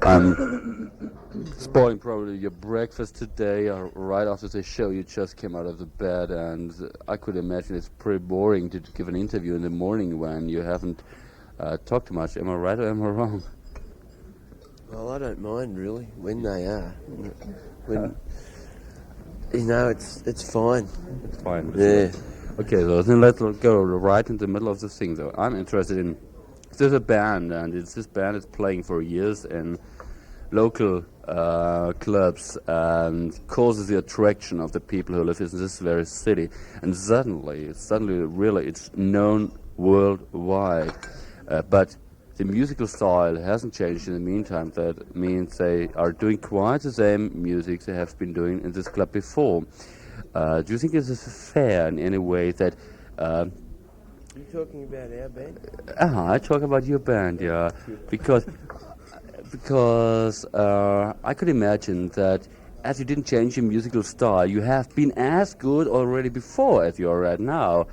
I'm spoiling probably your breakfast today, or right after the show you just came out of the bed, and I could imagine it's pretty boring to give an interview in the morning when you haven't talked too much. Am I right or am I wrong? Well, I don't mind really when they are. When you know, it's fine. It's fine. Yeah. Okay, so then let's go right in the middle of the thing. Though I'm interested in, there's a band, and this band is playing for years in local clubs and causes the attraction of the people who live in this very city. And suddenly, really, it's known worldwide. But the musical style hasn't changed in the meantime. That means they are doing quite the same music they have been doing in this club before. Do you think this is fair in any way that... Are you talking about our band? I talk about your band, yeah. Because I could imagine that as you didn't change your musical style, you have been as good already before as you are right now.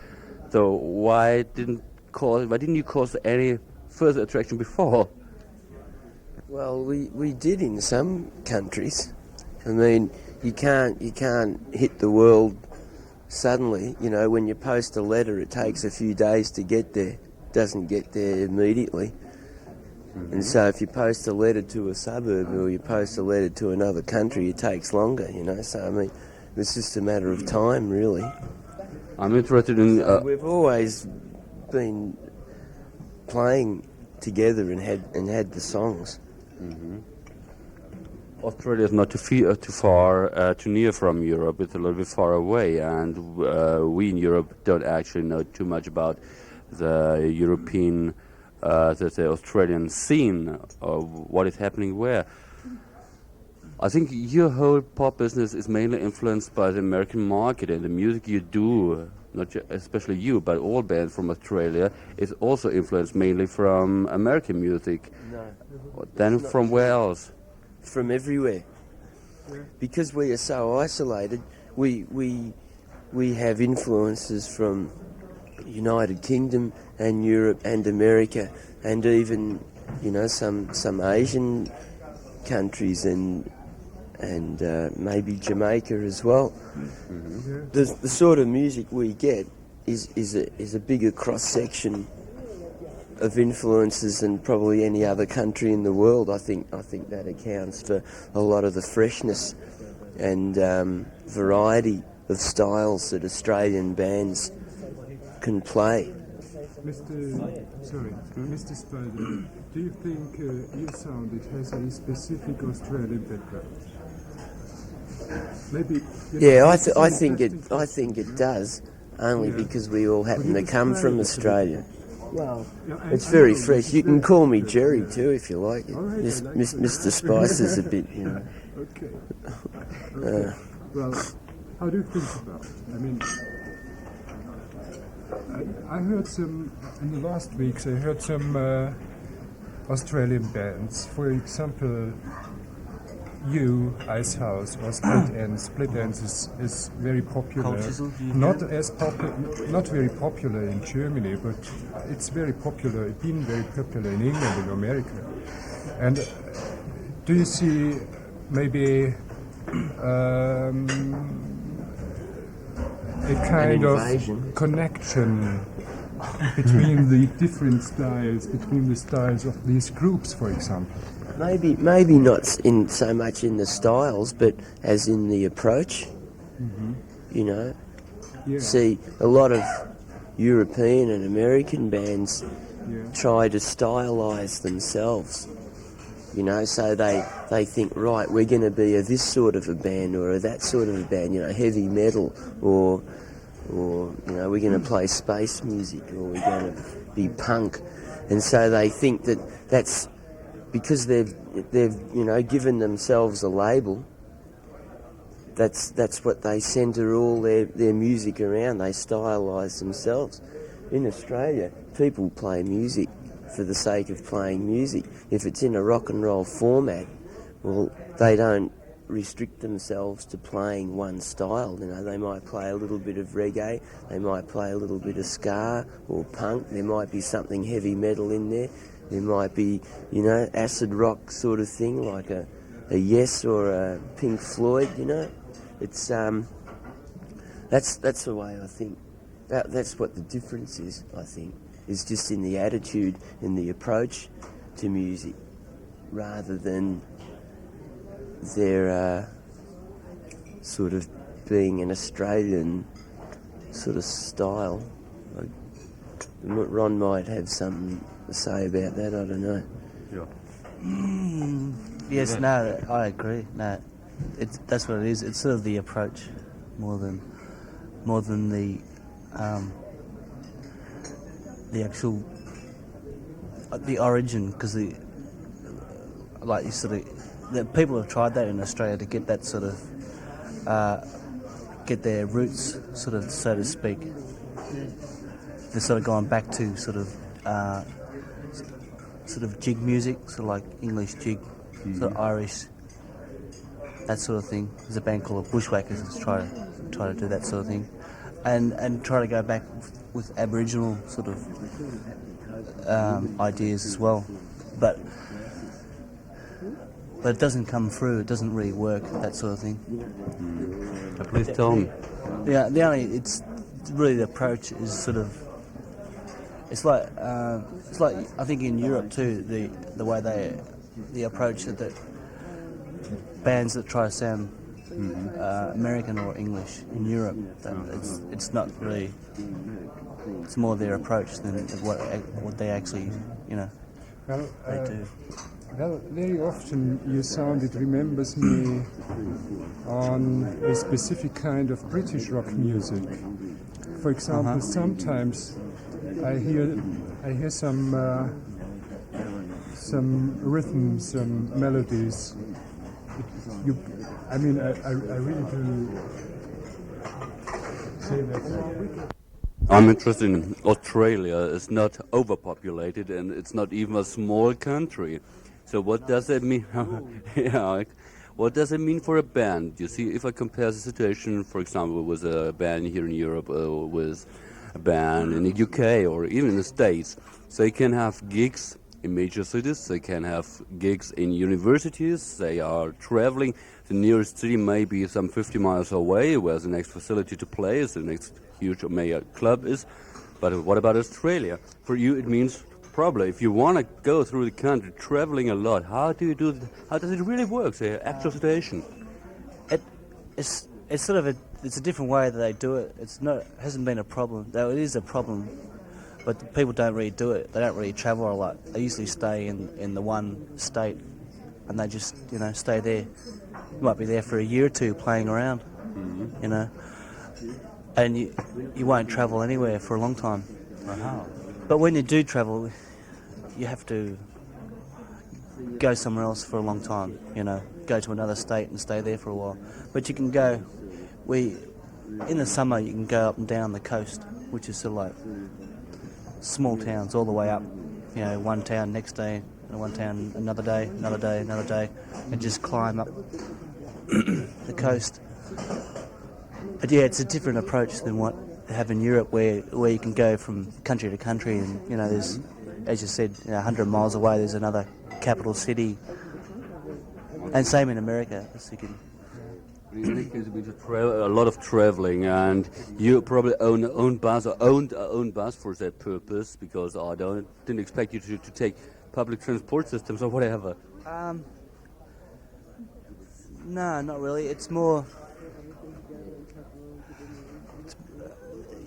So why didn't you cause any further attraction before? Well, we did in some countries. I mean, you can't hit the world suddenly. You know, when you post a letter, it takes a few days to get there. Doesn't get there immediately. Mm-hmm. And so if you post a letter to a suburb or you post a letter to another country, it takes longer, you know. So, I mean, it's just a matter of time, really. I'm interested in... We've always been playing together and had the songs. Mm-hmm. Australia is not too near from Europe. It's a little bit far away, and we in Europe don't actually know too much about the European, the Australian scene, of what is happening where. I think your whole pop business is mainly influenced by the American market, and the music you do, not especially you, but all bands from Australia, is also influenced mainly from American music. No. Then from where else? From everywhere. Because we are so isolated, we have influences from United Kingdom and Europe and America, and even, you know, some Asian countries and maybe Jamaica as well. Mm-hmm. The sort of music we get is a bigger cross section of influences than probably any other country in the world. I think that accounts for a lot of the freshness and variety of styles that Australian bands can play. Mr. Spider, do you think your sound has a specific Australian background? Maybe. Yeah, I think it does, only because we all happen to come from Australia. Well, it's very fresh. You can call me Jerry too if you like. Mr. Spice is a bit, you know. Okay. Well, how do you think about it? I mean, I heard some, in the last weeks, I heard some Australian bands. For example, Ice House or Split Ends. Split Ends is very popular. Not very popular in Germany, but it's very popular. It's been very popular in England and America. And do you see maybe a kind of connection between the different styles, between the styles of these groups, for example? Maybe not in so much in the styles, but as in the approach. Mm-hmm. You know, See, a lot of European and American bands try to stylize themselves. You know, so they think, right, we're going to be this sort of a band or that sort of a band. You know, heavy metal, or you know, we're going to play space music, or we're going to be punk, and so they think that's because they've you know, given themselves a label. That's what they centre all their music around. They stylise themselves. In Australia, people play music for the sake of playing music. If it's in a rock and roll format, well, they don't restrict themselves to playing one style. You know, they might play a little bit of reggae, they might play a little bit of ska or punk, there might be something heavy metal in there, There might be, you know, acid rock sort of thing, like a Yes or a Pink Floyd. You know, it's that's the way I think. That's what the difference is. I think is just in the attitude and the approach to music, rather than their sort of being an Australian sort of style. Like, Ron might have something to say about that. I don't know. Yeah. Yes, no, I agree. No, that's what it is. It's sort of the approach more than the actual the origin, because like you sort of the people have tried that in Australia to get that sort of get their roots, sort of, so to speak. They're sort of gone back to sort of jig music, sort of like English jig, sort of Irish, that sort of thing. There's a band called Bushwhackers that's try to do that sort of thing, and try to go back with Aboriginal sort of ideas as well, but it doesn't come through. It doesn't really work, that sort of thing. Please tell me. Yeah, it's really the approach is sort of. It's like I think in Europe too, the way the approach that bands that try to sound American or English in Europe, it's not really. It's more their approach than what they actually, you know, Well, they do. Well, very often your sound, it remembers me on a specific kind of British rock music. For example, sometimes I hear some rhythms, some melodies. I really do say that. I'm interested in Australia. It's not overpopulated and it's not even a small country. So what does that mean? What does it mean for a band? You see, if I compare the situation, for example, with a band here in Europe or with a band in the UK or even in the States, they can have gigs in major cities, they can have gigs in universities, they are traveling. The nearest city may be some 50 miles away, where the next facility to play is, the next huge or mega club is. But what about Australia? For you, it means probably if you want to go through the country, traveling a lot, how do you do that? How does it really work, the actual situation? It's sort of it's a different way that they do it. It hasn't been a problem, though it is a problem. But people don't really do it. They don't really travel a lot. They usually stay in the one state, and they just, you know, stay there. You might be there for a year or two playing around, you know, and you won't travel anywhere for a long time. But when you do travel, you have to go somewhere else for a long time, you know, go to another state and stay there for a while. But you can go, in the summer you can go up and down the coast, which is sort of like small towns all the way up, you know, one town next day, and one town another day, and just climb up the coast. But yeah, it's a different approach than what they have in Europe, where you can go from country to country, and, you know, there's, as you said, 100 miles away there's another capital city, and same in America. So you can, a lot of traveling, and you probably own own bus or owned a own bus for that purpose, because I didn't expect you to take public transport systems or whatever. No, not really. It's more.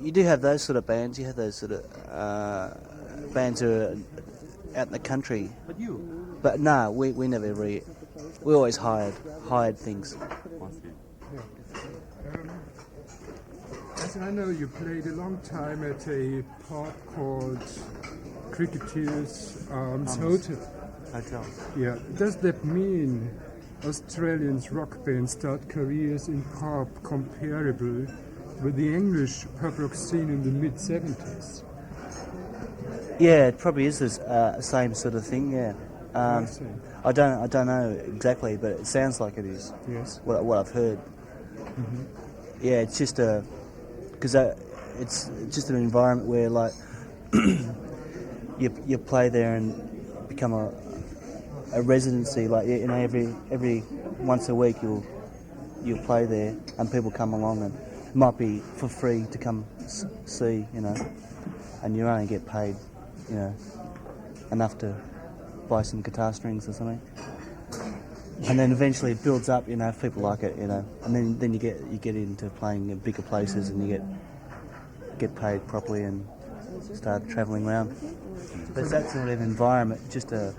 You do have those sort of bands. You have those sort of bands who are out in the country. But no, we never really. We always hired things. As I know, you played a long time at a pub called Cricketers Arms Hotel. Yeah. Does that mean Australians rock bands start careers in pub comparable with the English pub rock scene in the mid-70s? Yeah, it probably is the same sort of thing. Yeah. I don't know exactly, but it sounds like it is. Yes. What I've heard. Mm-hmm. Yeah, it's just because it's just an environment where, like, you play there and become a residency. Like, you know, every once a week you'll play there, and people come along, and it might be for free to come see, you know, and you only get paid, you know, enough to buy some guitar strings or something. And then eventually it builds up, you know, if people like it, you know, and then you get into playing in bigger places, and you get paid properly and start travelling around. But it's that sort of environment, just a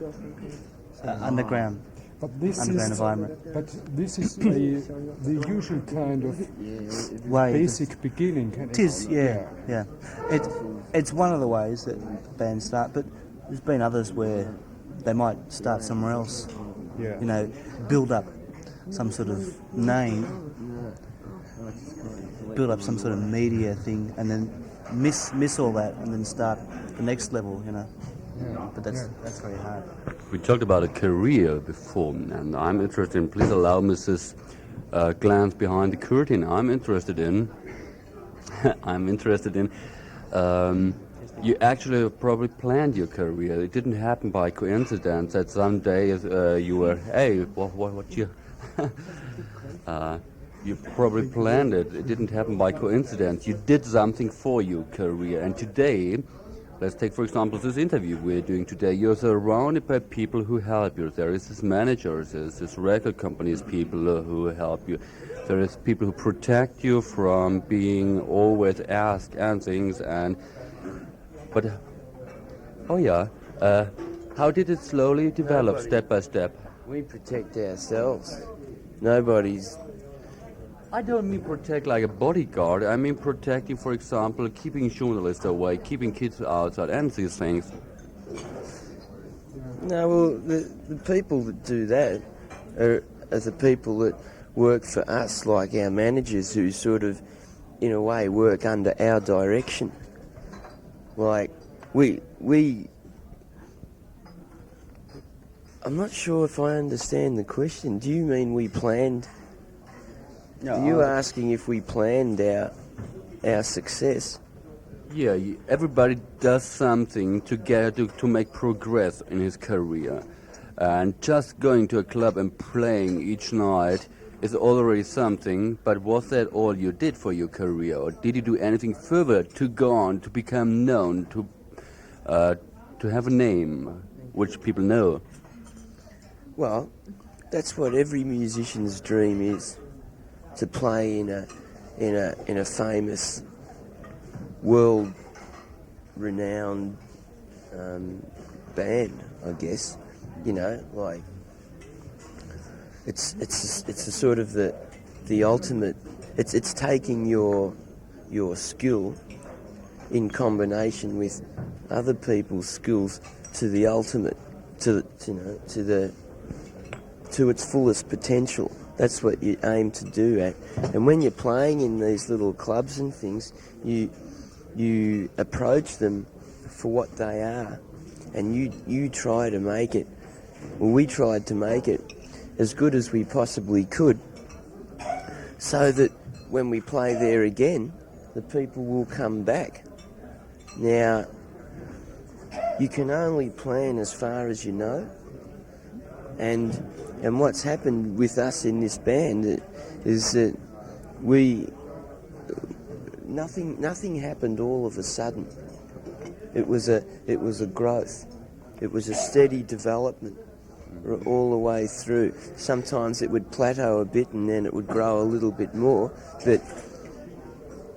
underground environment. But this is the usual kind of Way basic beginning. it is, yeah. It's one of the ways that bands start, but there's been others where they might start somewhere else. Yeah. You know, build up some sort of name, build up some sort of media thing, and then miss all that, and then start the next level. You know, but that's very hard. We talked about a career before, and I'm interested in, please allow Mrs. Glance behind the curtain. I'm interested in, you actually probably planned your career. It didn't happen by coincidence that some day you were, hey, what you, you probably planned it. It didn't happen by coincidence. You did something for your career, and today, let's take, for example, this interview we're doing today. You're surrounded by people who help you. There is this managers, there's this record companies people who help you. There is people who protect you from being always asked and things. But how did it slowly develop, step by step? We protect ourselves. Nobody's... I don't mean protect like a bodyguard. I mean protecting, for example, keeping journalists away, keeping kids outside, and these things. No, well, the people that do that are the people that work for us, like our managers, who sort of, in a way, work under our direction. Like, I'm not sure if I understand the question. Do you mean we planned... No, Are you asking if we planned our success? Yeah, everybody does something to make progress in his career. And just going to a club and playing each night is already something, but was that all you did for your career? Or did you do anything further to go on, to become known, to have a name which people know? Well, that's what every musician's dream is. To play in a famous, world-renowned band, I guess. You know, like it's a sort of the ultimate. It's taking your skill in combination with other people's skills to the ultimate, to its fullest potential. That's what you aim to do at. And when you're playing in these little clubs and things, you approach them for what they are, and you try to make it. Well, we tried to make it as good as we possibly could, so that when we play there again, the people will come back. Now, you can only plan as far as you know, and what's happened with us in this band is that nothing happened all of a sudden. It was a growth. It was a steady development all the way through. Sometimes it would plateau a bit and then it would grow a little bit more, but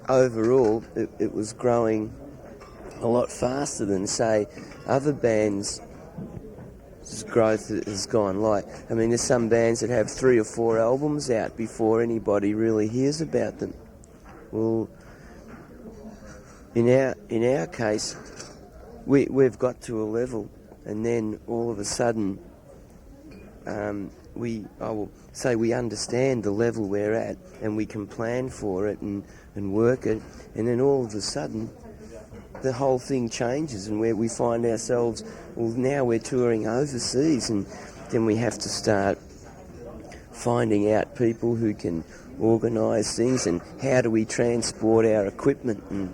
overall it was growing a lot faster than, say, other bands' growth has gone. Like, I mean, there's some bands that have 3 or 4 albums out before anybody really hears about them. Well, in our case, we've got to a level, and then all of a sudden, we understand the level we're at, and we can plan for it and work it, and then all of a sudden, the whole thing changes, and where we find ourselves, well, now we're touring overseas, and then we have to start finding out people who can organise things, and how do we transport our equipment, and,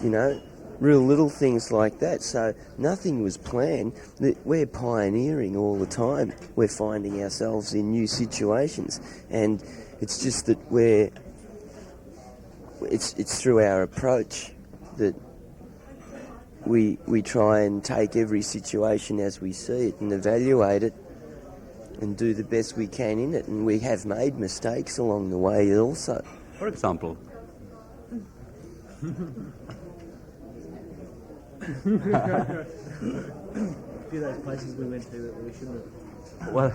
you know, real little things like that. So nothing was planned. We're pioneering all the time. We're finding ourselves in new situations, and it's just that it's through our approach that we try and take every situation as we see it and evaluate it and do the best we can in it. And we have made mistakes along the way also. For example? A few of those places we went to that we shouldn't have. Well,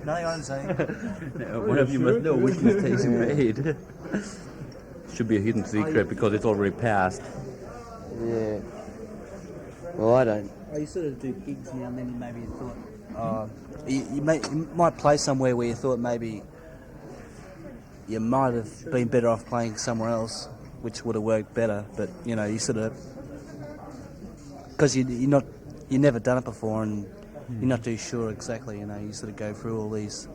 No, I'm saying. one of you must know which mistakes you made. Should be a hidden secret because it's already passed. Yeah. Well, I don't. Oh, you sort of do gigs now and then. Maybe you thought, you might play somewhere where you thought maybe you might have been better off playing somewhere else, which would have worked better. But you know, you sort of, because you've never done it before and you're not too sure exactly. You know, you sort of go through all these